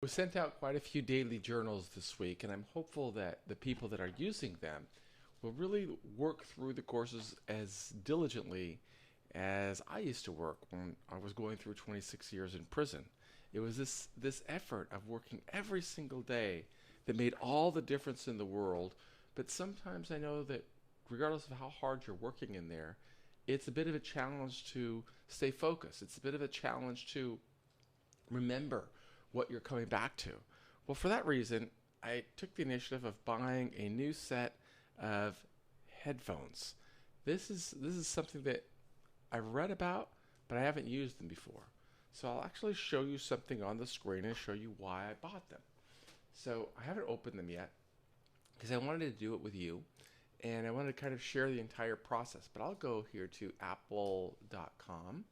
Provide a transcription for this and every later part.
We sent out quite a few daily journals this week, and I'm hopeful that the people that are using them will really work through the courses as diligently as I used to work when I was going through 26 years in prison. It was this effort of working every single day that made all the difference in the world. But sometimes I know that regardless of how hard you're working in there, it's a bit of a challenge to stay focused. It's a bit of a challenge to remember what you're coming back to. Well, for that reason, I took the initiative of buying a new set of headphones. This is something that I've read about, but I haven't used them before. So I'll actually show you something on the screen and show you why I bought them. So I haven't opened them yet because I wanted to do it with you and I wanted to kind of share the entire process. But I'll go here to apple.com,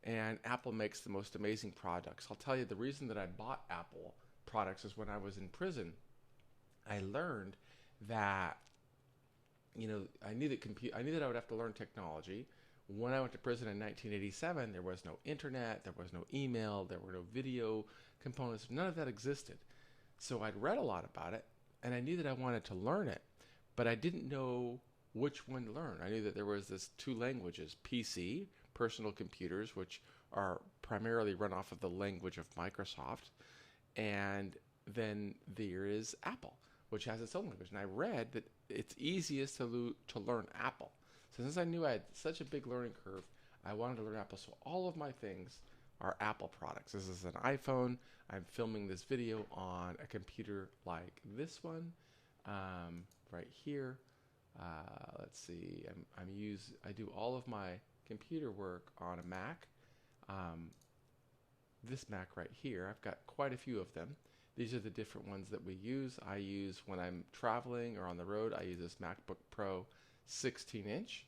and Apple makes the most amazing products. I'll tell you the reason that I bought Apple products is when I was in prison, I learned that I knew that I would have to learn technology. When I went to prison in 1987, there was no internet, there was no email, there were no video components, none of that existed. So I'd read a lot about it, and I knew that I wanted to learn it, but I didn't know which one to learn. I knew that there was this two languages, PC, personal computers, which are primarily run off of the language of Microsoft, and then there is Apple, which has its own language. And I read that it's easiest to learn Apple. So since I knew I had such a big learning curve, I wanted to learn Apple. So all of my things are Apple products. This is an iPhone. I'm filming this video on a computer like this one, right here. Let's see. I do all of my computer work on a Mac. This Mac right here, I've got quite a few of them. These are the different ones that we use. I use when I'm traveling or on the road, I use this MacBook Pro 16-inch,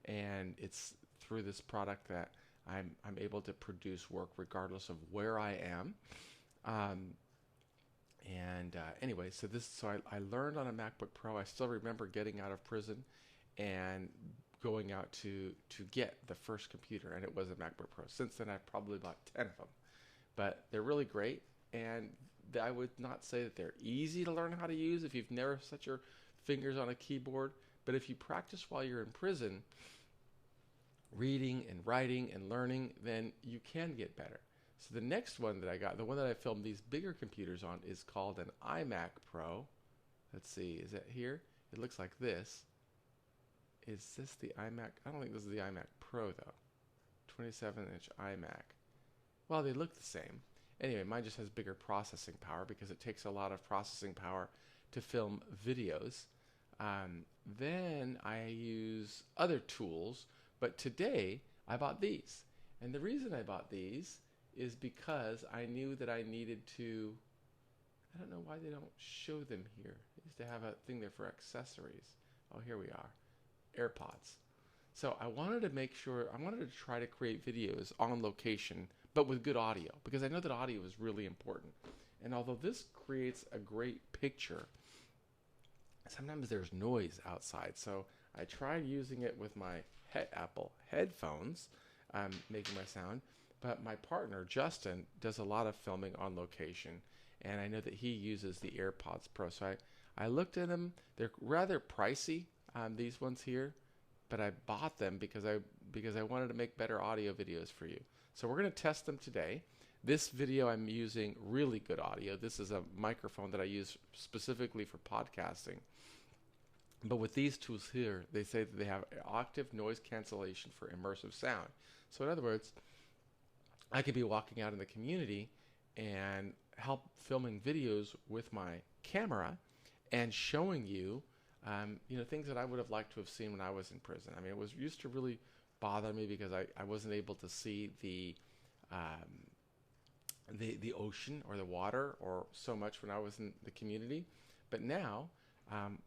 and it's through this product that I'm able to produce work regardless of where I am. Anyway, so I learned on a MacBook Pro. I still remember getting out of prison and going out to get the first computer, and it was a MacBook Pro. Since then, I've probably bought 10 of them, but they're really great, and I would not say that they're easy to learn how to use if you've never set your fingers on a keyboard. But if you practice while you're in prison, reading and writing and learning, then you can get better. So the next one that I got, the one that I filmed these bigger computers on, is called an Imac Pro. Let's see, is it here? It looks like this. Is this the iMac? I don't think this is the iMac Pro though. 27-inch iMac. Well, they look the same. Anyway, mine just has bigger processing power because it takes a lot of processing power to film videos. Then I use other tools, but today I bought these. And the reason I bought these is because I knew that I needed to, I don't know why they don't show them here. I used to have a thing there for accessories. Oh, here we are, AirPods. So I wanted to try to create videos on location, but with good audio, because I know that audio is really important. And although this creates a great picture, sometimes there's noise outside. So I tried using it with my Apple headphones, making my sound. But my partner, Justin, does a lot of filming on location. And I know that he uses the AirPods Pro. So I looked at them. They're rather pricey, these ones here. But I bought them because I wanted to make better audio videos for you. So we're going to test them today. This video I'm using really good audio. This is a microphone that I use specifically for podcasting. But with these tools here, they say that they have octave noise cancellation for immersive sound. So in other words, I could be walking out in the community and help filming videos with my camera and showing you, things that I would have liked to have seen when I was in prison. I mean, it used to really bother me because I wasn't able to see the ocean or the water or so much when I was in the community. But now,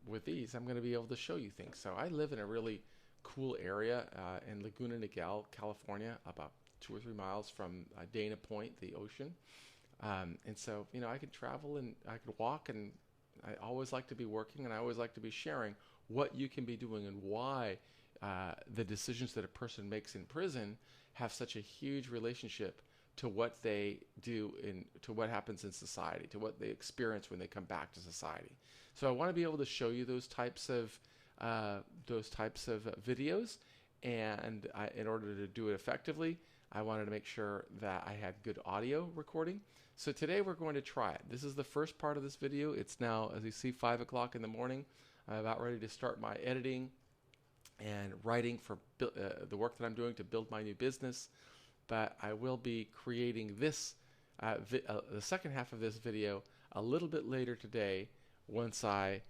with these, I'm going to be able to show you things. So I live in a really cool area in Laguna Niguel, California, about 2 or 3 miles from Dana Point, the ocean. And so, I could travel and I could walk, and I always like to be working, and I always like to be sharing what you can be doing and why the decisions that a person makes in prison have such a huge relationship to what they do to what happens in society, to what they experience when they come back to society. So I want to be able to show you those types of videos, and in order to do it effectively, I wanted to make sure that I had good audio recording. So today we're going to try it. This is the first part of this video. It's now, as you see, 5 o'clock in the morning. I'm about ready to start my editing and writing for the work that I'm doing to build my new business. But I will be creating this, the second half of this video a little bit later today once I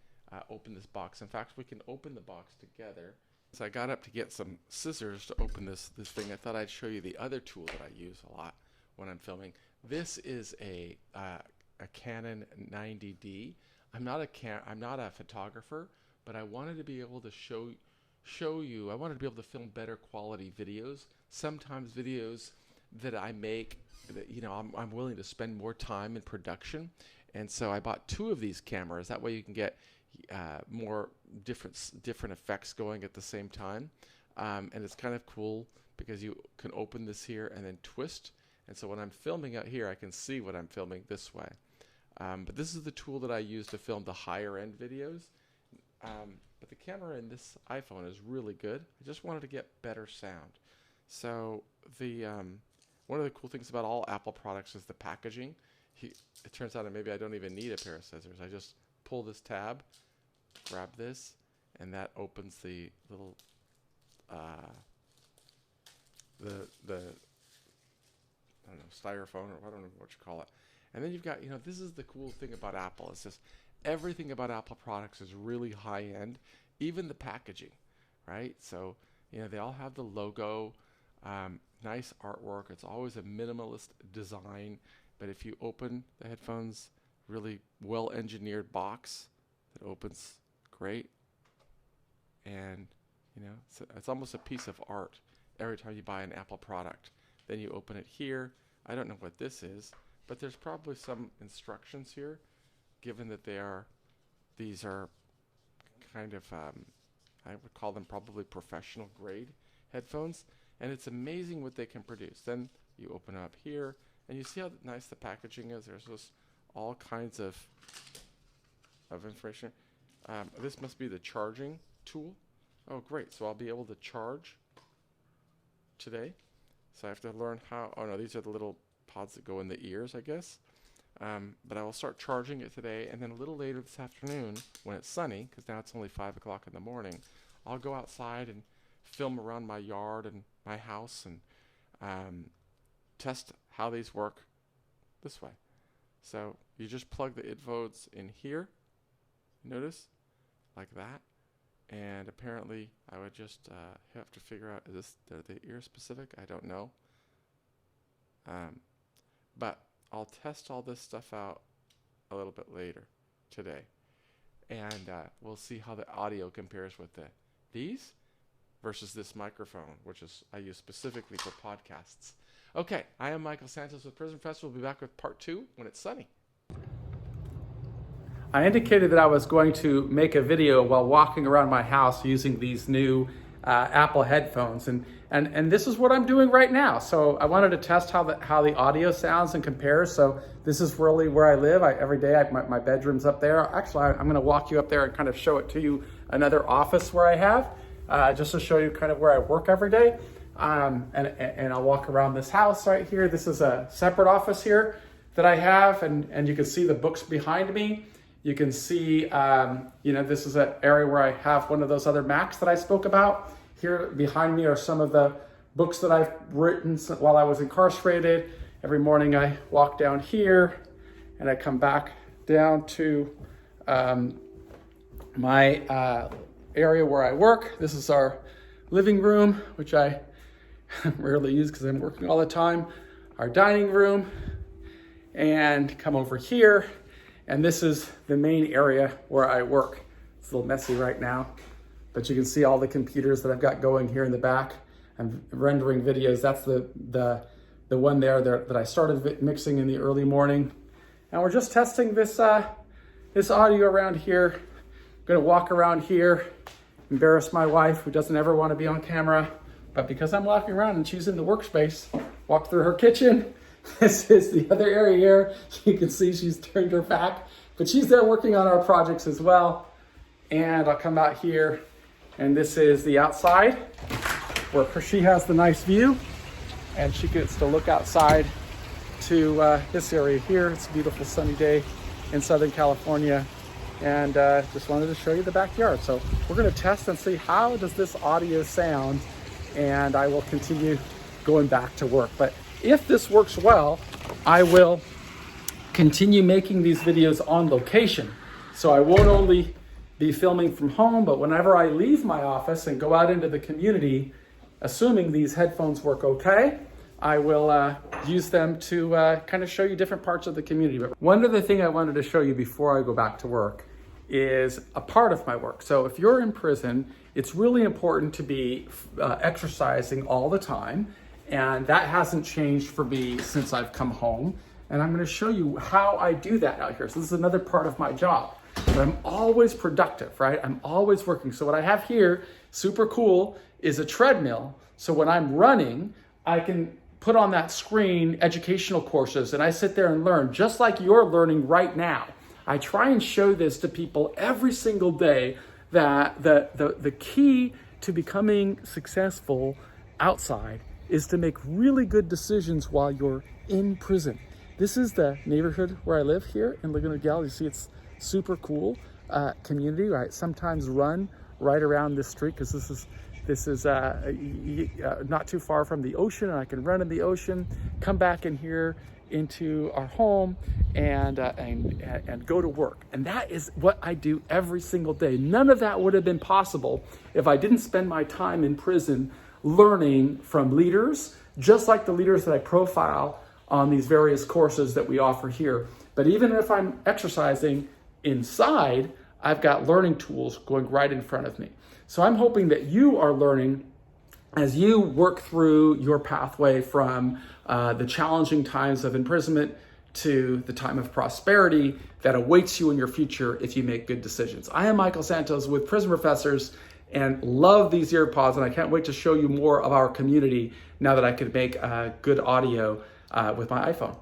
open this box. In fact, we can open the box together. So I got up to get some scissors to open this thing. I thought I'd show you the other tool that I use a lot when I'm filming. This is a Canon 90D. I'm not a photographer, but I wanted to be able to show you. I wanted to be able to film better quality videos. Sometimes videos that I make, that, I'm willing to spend more time in production, and so I bought 2 of these cameras. That way you can get more different effects going at the same time, and it's kind of cool because you can open this here and then twist. And so when I'm filming out here, I can see what I'm filming this way. But this is the tool that I use to film the higher end videos. But the camera in this iPhone is really good. I just wanted to get better sound. So one of the cool things about all Apple products is the packaging. It turns out that maybe I don't even need a pair of scissors. I just pull this tab, grab this, and that opens the little I don't know, styrofoam, or I don't know what you call it. And then you've got, this is the cool thing about Apple. It's just everything about Apple products is really high end, even the packaging, right? So, they all have the logo, nice artwork. It's always a minimalist design. But if you open the headphones, really well engineered box that opens great. And, it's almost a piece of art every time you buy an Apple product. Then you open it here. I don't know what this is, but there's probably some instructions here, given that these are kind of, I would call them probably professional grade headphones, and it's amazing what they can produce. Then you open up here, and you see how nice the packaging is. There's just all kinds of information. This must be the charging tool. Oh, great. So I'll be able to charge today. So I have to learn how. Oh no, these are the little pods that go in the ears, I guess. But I will start charging it today, and then a little later this afternoon, when it's sunny, because now it's only 5 o'clock in the morning, I'll go outside and film around my yard and my house and test how these work this way. So you just plug the earphones in here, notice, like that. And apparently I would just have to figure out, are they ear specific? I don't know. But I'll test all this stuff out a little bit later today. And we'll see how the audio compares with these versus this microphone, which I use specifically for podcasts. Okay, I am Michael Santos with Prism Festival. We'll be back with part 2 when it's sunny. I indicated that I was going to make a video while walking around my house using these new Apple headphones, and this is what I'm doing right now. So I wanted to test how the audio sounds and compares. So this is really where I live. Every day my bedroom's up there. Actually, I'm going to walk you up there and kind of show it to you. Another office where I have, just to show you kind of where I work every day. And I'll walk around this house right here. This is a separate office here that I have, and you can see the books behind me. You can see, this is an area where I have one of those other Macs that I spoke about. Here behind me are some of the books that I've written while I was incarcerated. Every morning I walk down here and I come back down to my area where I work. This is our living room, which I rarely use because I'm working all the time. Our dining room, and come over here. And this is the main area where I work. It's a little messy right now, but you can see all the computers that I've got going here in the back. I'm rendering videos. That's the one there that I started mixing in the early morning. And we're just testing this audio around here. I'm gonna walk around here, embarrass my wife who doesn't ever want to be on camera, but because I'm walking around and she's in the workspace, walk through her kitchen This is the other area here. You can see she's turned her back, but she's there working on our projects as well. And I'll come out here, and this is the outside where she has the nice view, and she gets to look outside to this area here. It's a beautiful sunny day in Southern California, and just wanted to show you the backyard. So we're going to test and see how does this audio sound, and I will continue going back to work. But if this works well, I will continue making these videos on location. So I won't only be filming from home, but whenever I leave my office and go out into the community, assuming these headphones work okay, I will use them to kind of show you different parts of the community. But one other thing I wanted to show you before I go back to work is a part of my work. So if you're in prison, it's really important to be exercising all the time. And that hasn't changed for me since I've come home. And I'm going to show you how I do that out here. So this is another part of my job. But I'm always productive, right? I'm always working. So what I have here, super cool, is a treadmill. So when I'm running, I can put on that screen educational courses, and I sit there and learn just like you're learning right now. I try and show this to people every single day, that the key to becoming successful outside is to make really good decisions while you're in prison. This is the neighborhood where I live here in Laguna Niguel. You see it's super cool community. Right? Sometimes run right around this street because this is not too far from the ocean, and I can run in the ocean, come back in here into our home, and go to work. And that is what I do every single day. None of that would have been possible if I didn't spend my time in prison learning from leaders, just like the leaders that I profile on these various courses that we offer here. But even if I'm exercising inside, I've got learning tools going right in front of me. So I'm hoping that you are learning as you work through your pathway from the challenging times of imprisonment to the time of prosperity that awaits you in your future if you make good decisions. I am Michael Santos with Prison Professors, and love these AirPods, and I can't wait to show you more of our community now that I can make good audio with my iPhone.